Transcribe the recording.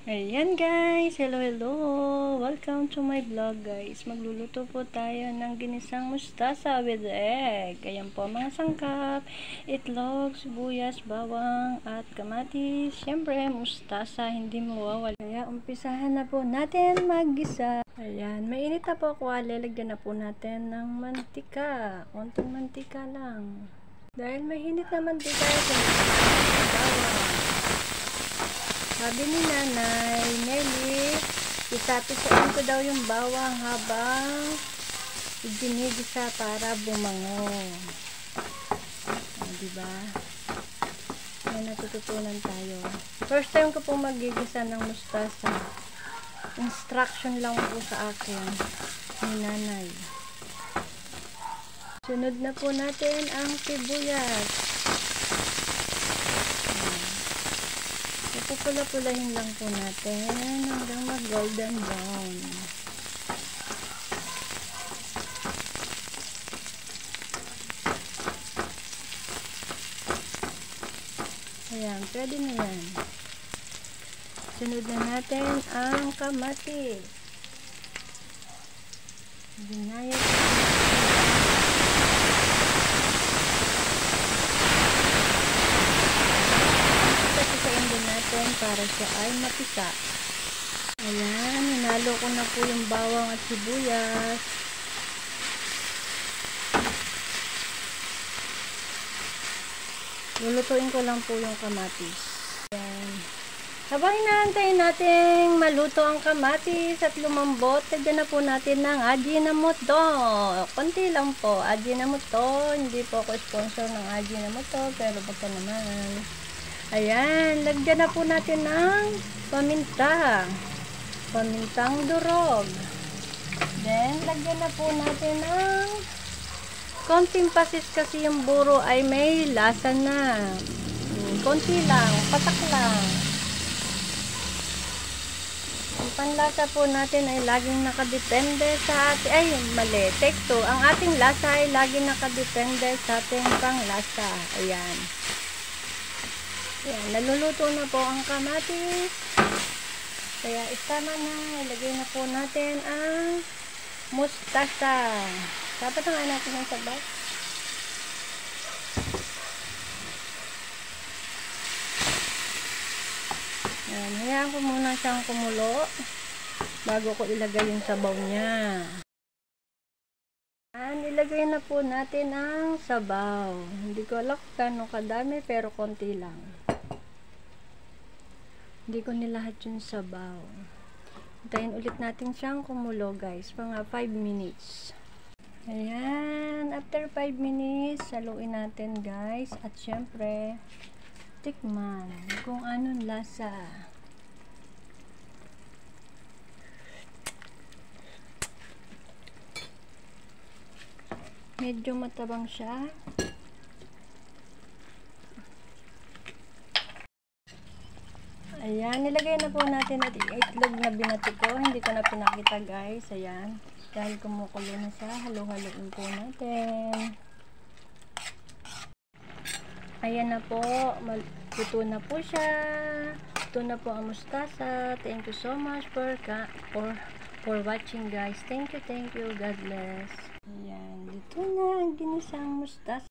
Ayan guys, hello hello, welcome to my vlog guys. Magluluto po tayo ng ginisang mustasa with egg. Ayan po mga sangkap, itlog, sibuyas, bawang at kamatis. Siyempre mustasa hindi mawawala. Kaya umpisahan na po natin maggisa. Ayan, mainit na po ako. Lalagyan na po natin ng mantika, konting mantika lang. Dahil mainit na mantika, bawang. Sabi ni Nanay Nelly, isa-pisain ko daw yung bawang habang ginigisa para bumango. Diba? May natututunan tayo. First time ko po magigisa ng mustasa. Instruction lang po sa akin ni Nanay. Sunod na po natin ang sibuyas. Pupula-pulahin lang po natin hanggang mag-golden brown. Ayan, pwede na yan. Sunod na natin ang kamatis. Binayad natin para siya ay mapisa. Ayan, hinalo ko na po yung bawang at sibuyas. Lulutuin ko lang po yung kamatis. Ayan. Habang inaantayin natin maluto ang kamatis at lumambot, tagyan na po natin ng Ajinomoto. Konti lang po, Ajinomoto. Hindi po ako sponsor ng Ajinomoto, pero baka naman. Ayan, lagyan na po natin ng paminta. Pamintang durog. Then, lagyan na po natin ng konting pasis kasi yung buro ay may lasa na. Konti lang, patak lang. Ang panlasa po natin ay laging nakadepende sa ating, ay mali, take 2. Ang ating lasa ay laging nakadepende sa ating panglasa. Ayan. Yan, naluluto na po ang kamatis. Kaya isama na, ilagay na po natin ang mustasa. Dapat na nga natin ang sabat. Yan, hayaan ko muna siyang kumulo bago ko ilagay yung sabaw niya. Yan, ilagay na po natin ang sabaw. Hindi ko alam kung kadami pero konti lang. Hindi ko nilahat yung sabaw. Hintayin ulit natin siyang kumulo guys. Mga 5 minutes. Ayan. After 5 minutes, haluin natin guys. At syempre, tikman kung anong lasa. Medyo matabang siya. Ayan, nilagay na po natin at itlog na binati ko. Hindi ko na pinakita guys. Ayan. Dahil kumukulo na siya, halo-haloin po natin. Ayan na po. Luto na po siya. Ito na po ang mustasa. Thank you so much for watching guys. Thank you. God bless. Ayan. Dito na ang ginisang mustasa.